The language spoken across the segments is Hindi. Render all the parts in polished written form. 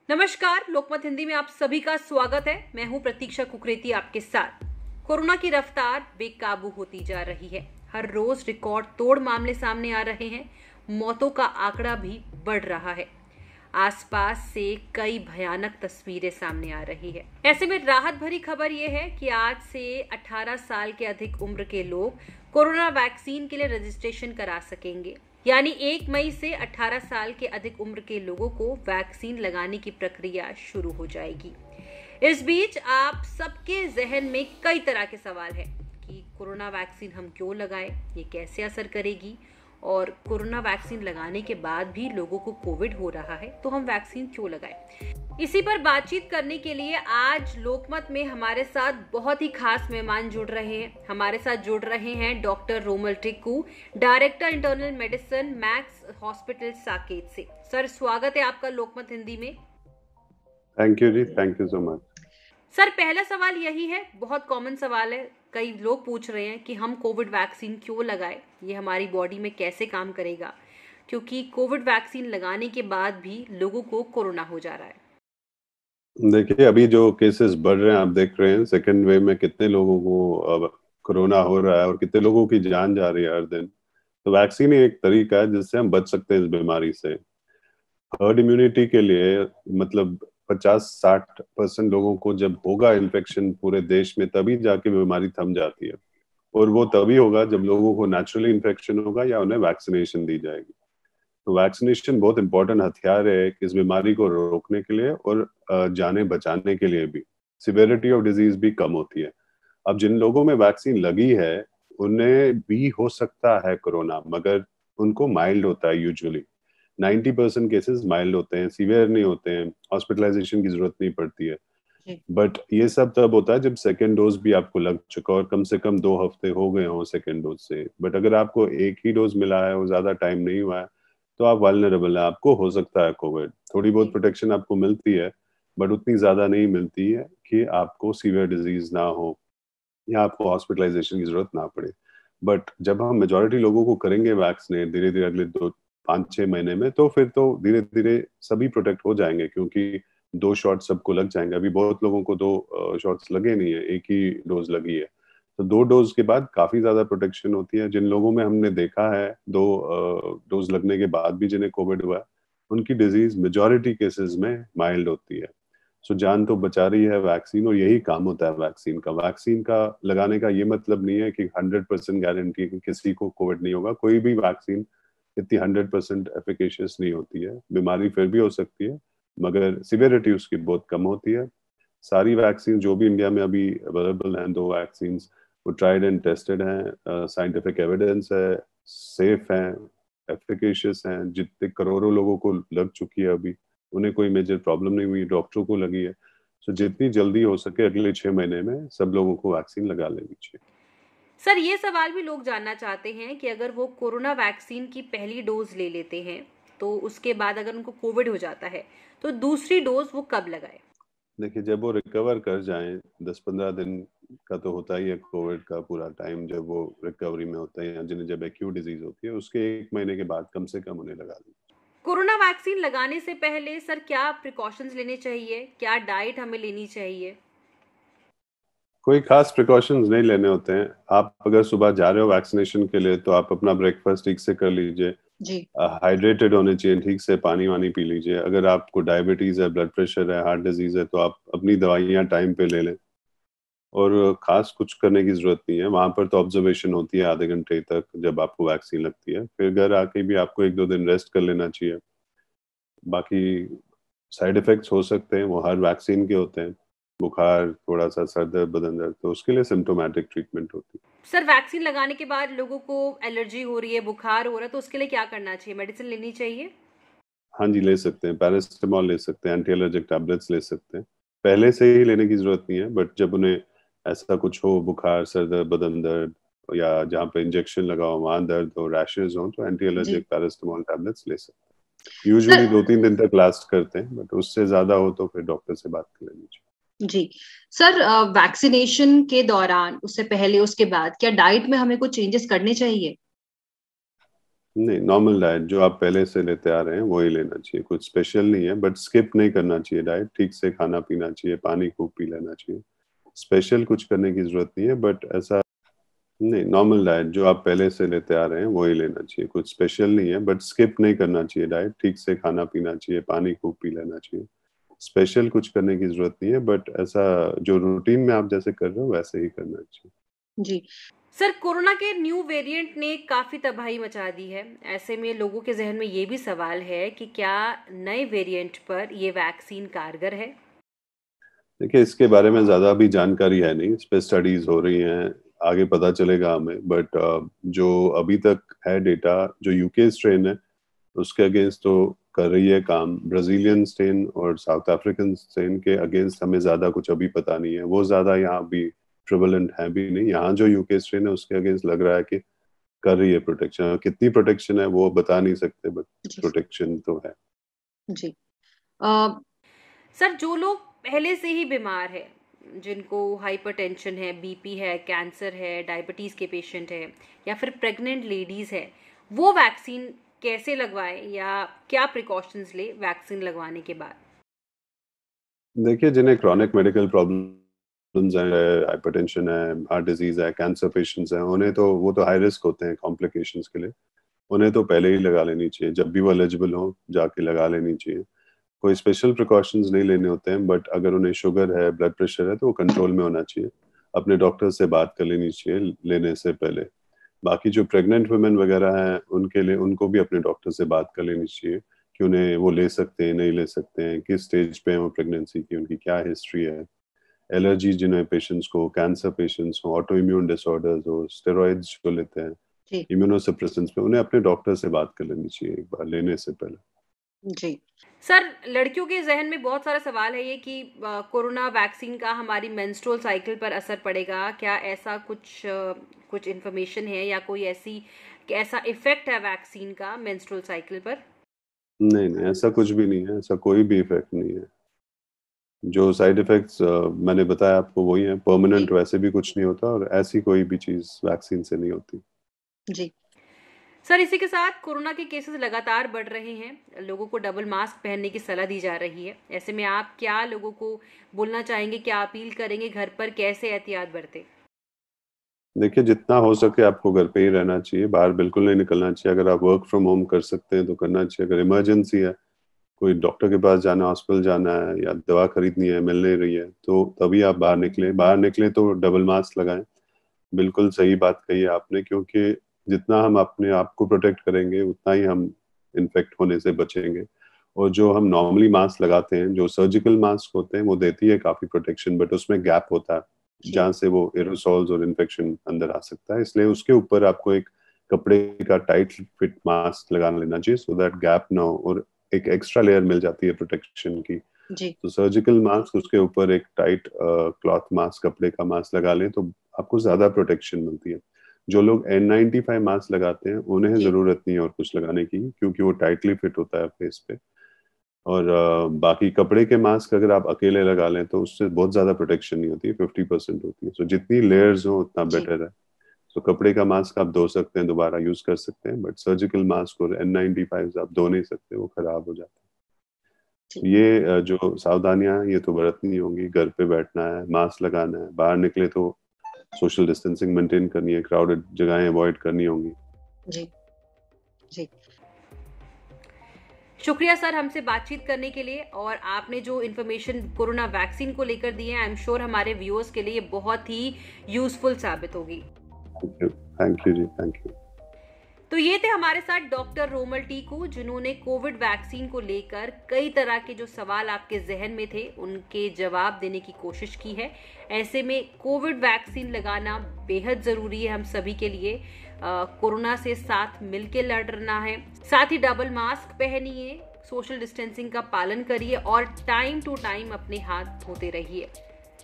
नमस्कार, लोकमत हिंदी में आप सभी का स्वागत है। मैं हूं प्रतीक्षा कुकरेती आपके साथ। कोरोना की रफ्तार बेकाबू होती जा रही है। हर रोज रिकॉर्ड तोड़ मामले सामने आ रहे हैं। मौतों का आंकड़ा भी बढ़ रहा है। आसपास से कई भयानक तस्वीरें सामने आ रही है। ऐसे में राहत भरी खबर यह है कि आज से 18 साल के अधिक उम्र के लोग कोरोना वैक्सीन के लिए रजिस्ट्रेशन करा सकेंगे। यानी 1 मई से 18 साल के अधिक उम्र के लोगों को वैक्सीन लगाने की प्रक्रिया शुरू हो जाएगी। इस बीच आप सबके जहन में कई तरह के सवाल हैं कि कोरोना वैक्सीन हम क्यों लगाएं, ये कैसे असर करेगी, और कोरोना वैक्सीन लगाने के बाद भी लोगों को कोविड हो रहा है तो हम वैक्सीन क्यों लगाएं। इसी पर बातचीत करने के लिए आज लोकमत में हमारे साथ बहुत ही खास मेहमान जुड़ रहे हैं। हमारे साथ जुड़ रहे हैं doctor Romel Tickoo, director internal medicine, Max Hospital Saket से। सर, स्वागत है आपका लोकमत हिंदी में। Thank you ji, thank you so much. Sir, पहला सवाल यही है, बहुत कॉमन सवाल है। कई लोग पूछ रहे हैं कि हम कोविड वैक्सीन क्यों लगाएं, ये हमारी बॉडी में कैसे काम करेगा, क्योंकि कोविड वैक्सीन लगाने के बाद भी लोगों को कोरोना हो जा रहा है। देखिए, अभी जो केसेस बढ़ रहे हैं, आप देख रहे हैं सेकेंड वेव में कितने लोगों को अब कोरोना हो रहा है और कितने लोगों की जान जा रही है हर दिन। तो वैक्सीन ही एक तरीका है जिससे हम बच सकते हैं इस बीमारी से। हर्ड इम्यूनिटी के लिए मतलब 50-60% लोगों को जब होगा इन्फेक्शन पूरे देश में, तभी जाके बीमारी थम जाती है। और वो तभी होगा जब लोगों को नेचुरली इन्फेक्शन होगा या उन्हें वैक्सीनेशन दी जाएगी। तो वैक्सीनेशन बहुत इंपॉर्टेंट हथियार है इस बीमारी को रोकने के लिए और जाने बचाने के लिए भी। सिवियरिटी ऑफ डिजीज भी कम होती है। अब जिन लोगों में वैक्सीन लगी है उन्हें भी हो सकता है कोरोना, मगर उनको माइल्ड होता है। यूजुअली 90% केसेस माइल्ड होते हैं, सीवियर नहीं होते हैं, हॉस्पिटलाइजेशन की जरूरत नहीं पड़ती है। बट ये सब तब होता है जब सेकेंड डोज भी आपको लग चुका और कम से कम 2 हफ्ते हो गए हों सेकेंड डोज से। बट अगर आपको एक ही डोज मिला है और ज्यादा टाइम नहीं हुआ है तो आप वाल्नरेबल है, आपको हो सकता है कोविड। थोड़ी बहुत प्रोटेक्शन आपको मिलती है बट उतनी ज्यादा नहीं मिलती है कि आपको सीवियर डिजीज ना हो या आपको हॉस्पिटलाइजेशन की जरूरत ना पड़े। बट जब हम मेजोरिटी लोगों को करेंगे वैक्सीनेट धीरे धीरे अगले 2-5-6 महीने में, तो फिर तो धीरे धीरे सभी प्रोटेक्ट हो जाएंगे, क्योंकि 2 शॉट सबको लग जाएंगे। अभी बहुत लोगों को 2 शॉट्स लगे नहीं है, एक ही डोज लगी है। तो 2 डोज के बाद काफी ज्यादा प्रोटेक्शन होती है। जिन लोगों में हमने देखा है 2 डोज लगने के बाद भी जिन्हें कोविड हुआ है, उनकी डिजीज मेजोरिटी केसेस में माइल्ड होती है। सो जान तो बचा रही है वैक्सीन, और यही काम होता है वैक्सीन का। वैक्सीन का लगाने का ये मतलब नहीं है कि 100% गारंटी है कि किसी को कोविड नहीं होगा। कोई भी वैक्सीन इतनी 100% एफिकेशियस नहीं होती है। बीमारी फिर भी हो सकती है मगर सिवियरिटी उसकी बहुत कम होती है। सारी वैक्सीन जो भी इंडिया में अभी अवेलेबल हैं, 2 वैक्सीन, वो ट्राइड एंड टेस्टेड हैं, साइंटिफिक एविडेंस है, सेफ हैं, एफिकेशियस हैं। जितने करोड़ों लोगों को लग चुकी है अभी, उन्हें कोई मेजर प्रॉब्लम नहीं हुई, डॉक्टरों को लगी है। तो जितनी जल्दी हो सके अगले 6 महीने में सब लोगों को वैक्सीन लगा लेनी चाहिए। सर, ये सवाल भी लोग जानना चाहते हैं कि अगर वो कोरोना वैक्सीन की पहली डोज ले लेते हैं तो उसके बाद अगर उनको कोविड हो जाता है तो दूसरी डोज वो कब लगाए। देखिए, जब वो रिकवर कर जाएं, 10-15 दिन का तो होता ही है कोविड का पूरा टाइम, जब वो रिकवरी में होते हैं, जिन्हें जब एक्यूट डिजीज होती है, उसके 1 महीने के बाद कम से कम उन्हें लगा दें। कोरोना वैक्सीन लगाने से पहले सर क्या प्रिकॉशंस लेने चाहिए, क्या डाइट हमें लेनी चाहिए। कोई खास प्रिकॉशंस नहीं लेने होते हैं। आप अगर सुबह जा रहे हो वैक्सीनेशन के लिए तो आप अपना ब्रेकफास्ट ठीक से कर लीजिए जी। हाइड्रेटेड होने चाहिए, ठीक से पानी वानी पी लीजिए। अगर आपको डायबिटीज है, ब्लड प्रेशर है, हार्ट डिजीज है, तो आप अपनी दवाइयाँ टाइम पे ले लें। और खास कुछ करने की जरूरत नहीं है। वहां पर तो ऑब्जर्वेशन होती है आधे घंटे तक जब आपको वैक्सीन लगती है। फिर घर आके भी आपको 1-2 दिन रेस्ट कर लेना चाहिए। बाकी साइड इफेक्ट्स हो सकते हैं, वो हर वैक्सीन के होते हैं। बुखार, थोड़ा सा सर दर्द, बदन दर्द, तो उसके लिए सिम्टोमेटिक ट्रीटमेंट होती है। सर, वैक्सीन लगाने के बाद लोगों को एलर्जी हो रही है, बुखार हो रहा है, तो उसके लिए क्या करना चाहिए, मेडिसिन लेनी चाहिए। हाँ जी, ले सकते हैं। पैरासिटामोल ले सकते हैं, एंटी एलर्जिक टैबलेट्स ले सकते हैं। पहले से ही लेने की जरूरत नहीं है, बट जब उन्हें ऐसा कुछ हो, बुखार, सर दर्द, बदन दर्द, या जहाँ पे इंजेक्शन लगा हो वहां दर्द हो, रैशेज हो, तो एंटी एलर्जिक पैरासिटामोल टैबलेट्स ले सकते हैं। यूजुअली 2-3 दिन तक लास्ट करते हैं, बट उससे ज्यादा हो तो फिर डॉक्टर से बात कर लेनी चाहिए। जी सर, वैक्सीनेशन के दौरान, उससे पहले, उसके बाद क्या डाइट में हमें कुछ चेंजेस करने चाहिए। नहीं, नॉर्मल डाइट जो आप पहले से लेते आ रहे हैं वही लेना चाहिए, कुछ स्पेशल नहीं है, बट स्किप नहीं करना चाहिए डाइट, ठीक से खाना पीना चाहिए, पानी खूब पी लेना चाहिए। स्पेशल कुछ करने की जरूरत नहीं है, बट ऐसा नहीं, नॉर्मल डाइट जो आप पहले से लेते आ रहे हैं वही लेना चाहिए, कुछ स्पेशल नहीं है, बट स्किप नहीं करना चाहिए डाइट, ठीक से खाना पीना चाहिए, पानी खूब पी लेना चाहिए। स्पेशल कुछ करने की जरूरत नहीं है, बट ऐसा जो रूटीन में आप जैसे कर रहे हो वैसे ही करना चाहिए। जी सर, कोरोना के न्यू वेरिएंट ने काफी तबाही मचा दी है। ऐसे में लोगों के जहन में ये भी सवाल है कि क्या नए वेरिएंट पर ये वैक्सीन कारगर है? देखिए, इसके बारे में ज्यादा अभी जानकारी है नहीं, इस पे स्टडीज हो रही हैं, आगे पता चलेगा हमें, बट जो अभी तक है डेटा, जो यूके स्ट्रेन है उसके अगेंस्ट तो कर रही है काम, ब्राजीलियन स्ट्रेन और साउथ अफ्रीकन स्ट्रेन के अगेंस्ट हमें ज्यादा कुछ अभी पता नहीं है, वो ज्यादा यहाँ भी प्रिवलेंट है भी नहीं। यहाँ जो यूके स्ट्रेन है उसके अगेंस्ट लग रहा है कि कर रही है प्रोटेक्शन, कितनी प्रोटेक्शन है वो बता नहीं सकते, बट जी प्रोटेक्शन तो है। जी अ, सर, जो लोग पहले से ही बीमार है, जिनको हाइपरटेंशन है, बीपी है, कैंसर है, डायबिटीज के पेशेंट है, या फिर प्रेग्नेंट लेडीज है, वो वैक्सीन कैसे लगवाएं या क्या प्रिकॉशंस ले वैक्सीन लगवाने के बाद? देखिए, जिन्हें क्रॉनिक मेडिकल प्रॉब्लम्स है, हाइपरटेंशन है, हार्ट डिजीज है, कैंसर पेशेंट्स हैं, उन्हें तो वो तो हाई रिस्क होते हैं कॉम्प्लिकेशंस के लिए, उन्हें तो पहले ही लगा लेनी चाहिए, जब भी वो एलिजिबल हो जाके लगा लेनी चाहिए। कोई स्पेशल प्रिकॉशंस नहीं लेने होते हैं, बट अगर उन्हें शुगर है, ब्लड प्रेशर है, तो वो कंट्रोल में होना चाहिए, अपने डॉक्टर से बात कर लेनी चाहिए लेने से पहले। बाकी जो प्रेग्नेंट वुमेन वगैरह हैं उनके लिए, उनको भी अपने डॉक्टर से बात कर लेनी चाहिए कि उन्हें वो ले सकते हैं नहीं ले सकते हैं, किस स्टेज पे हैं वो प्रेगनेंसी की, उनकी क्या हिस्ट्री है, एलर्जी जिन्हें पेशेंट्स को, कैंसर पेशेंट्स हो, ऑटो इम्यून डिसऑर्डर्स हो, स्टेरॉइड्स जो लेते हैं, जी इम्यूनोसप्रेसेंट्स पे, उन्हें अपने डॉक्टर से बात कर लेनी चाहिए एक बार लेने से पहले। जी सर, लड़कियों के जहन में बहुत सारा सवाल है ये कि कोरोना वैक्सीन का हमारी मेंस्ट्रुअल साइकिल पर असर पड़ेगा क्या? ऐसा कुछ इन्फॉर्मेशन है या कोई ऐसा इफेक्ट है वैक्सीन का मेंस्ट्रुअल साइकिल पर? नहीं नहीं, ऐसा कुछ भी नहीं है, ऐसा कोई भी इफेक्ट नहीं है। जो साइड इफेक्ट्स मैंने बताया आपको वही है, परमानेंट वैसे भी कुछ नहीं होता, और ऐसी कोई भी चीज वैक्सीन से नहीं होती। जी सर, इसी के साथ कोरोना के केसेस लगातार बढ़ रहे हैं, लोगों को डबल मास्क पहनने की सलाह दी जा रही है। ऐसे में आप क्या लोगों को बोलना चाहेंगे, क्या अपील करेंगे, घर पर कैसे एहतियात बरतें? देखिए, जितना हो सके आपको घर पे ही रहना चाहिए, बाहर बिल्कुल नहीं निकलना चाहिए। अगर आप वर्क फ्रॉम होम कर सकते हैं तो करना चाहिए। अगर इमरजेंसी है, कोई डॉक्टर के पास जाना, हॉस्पिटल जाना है, या दवा खरीदनी है, मिल नहीं रही है, तो तभी आप बाहर निकले। बाहर निकले तो डबल मास्क लगाएं। बिल्कुल सही बात कही है आपने, क्योंकि जितना हम अपने आप को प्रोटेक्ट करेंगे उतना ही हम इन्फेक्ट होने से बचेंगे। और जो हम नॉर्मली मास्क लगाते हैं, जो सर्जिकल मास्क होते हैं, वो देती है काफी प्रोटेक्शन, बट उसमें गैप होता है जी जहाँ से वो एरोसॉल्स और इन्फेक्शन अंदर आ सकता है। इसलिए उसके ऊपर आपको एक कपड़े का टाइट फिट मास्क लगा लेना चाहिए, सो दैट गैप ना हो, और एक एक्स्ट्रा लेयर मिल जाती है प्रोटेक्शन की। जी तो सर्जिकल मास्क, उसके ऊपर एक टाइट क्लॉथ मास्क, कपड़े का मास्क लगा लें तो आपको ज्यादा प्रोटेक्शन मिलती है। जो लोग N95 मास्क लगाते हैं उन्हें जी जरूरत नहीं है और कुछ लगाने की, क्योंकि वो टाइटली फिट होता है फेस पे। और बाकी कपड़े के मास्क अगर आप अकेले लगा लें तो उससे बहुत ज्यादा प्रोटेक्शन नहीं होती है, 50% होती है। सो जितनी लेयर्स हो उतना जी बेटर है। तो कपड़े का मास्क आप धो सकते हैं, दोबारा यूज कर सकते हैं, बट सर्जिकल मास्क और N95 आप धो नहीं सकते, वो खराब हो जाता है। जी तो ये जो सावधानियां हैं ये तो बरतनी होंगी। घर पे बैठना है, मास्क लगाना है, बाहर निकले तो सोशल डिस्टेंसिंग मेंटेन करनी है, क्राउडेड जगहें अवॉइड करनी होंगी। जी जी शुक्रिया सर हमसे बातचीत करने के लिए, और आपने जो इन्फॉर्मेशन कोरोना वैक्सीन को लेकर दी है, आई एम श्योर हमारे व्यूअर्स के लिए बहुत ही यूजफुल साबित होगी। Thank you ji, thank you. तो ये थे हमारे साथ डॉक्टर रोमल टीकू, जिन्होंने कोविड वैक्सीन को लेकर कई तरह के जो सवाल आपके जहन में थे उनके जवाब देने की कोशिश की है। ऐसे में कोविड वैक्सीन लगाना बेहद जरूरी है हम सभी के लिए। कोरोना से साथ मिलके लड़ना है, साथ ही डबल मास्क पहनिए, सोशल डिस्टेंसिंग का पालन करिए और टाइम टू टाइम अपने हाथ धोते रहिए।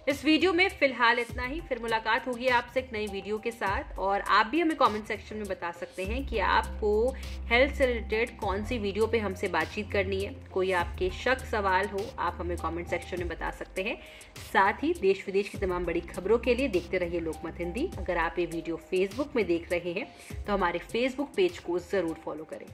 इस वीडियो में फिलहाल इतना ही। फिर मुलाकात होगी आपसे एक नई वीडियो के साथ। और आप भी हमें कमेंट सेक्शन में बता सकते हैं कि आपको हेल्थ से रिलेटेड कौन सी वीडियो पे हमसे बातचीत करनी है। कोई आपके शक सवाल हो, आप हमें कमेंट सेक्शन में बता सकते हैं। साथ ही देश विदेश की तमाम बड़ी खबरों के लिए देखते रहिए लोकमत हिंदी। अगर आप ये वीडियो फेसबुक में देख रहे हैं तो हमारे फेसबुक पेज को जरूर फॉलो करें।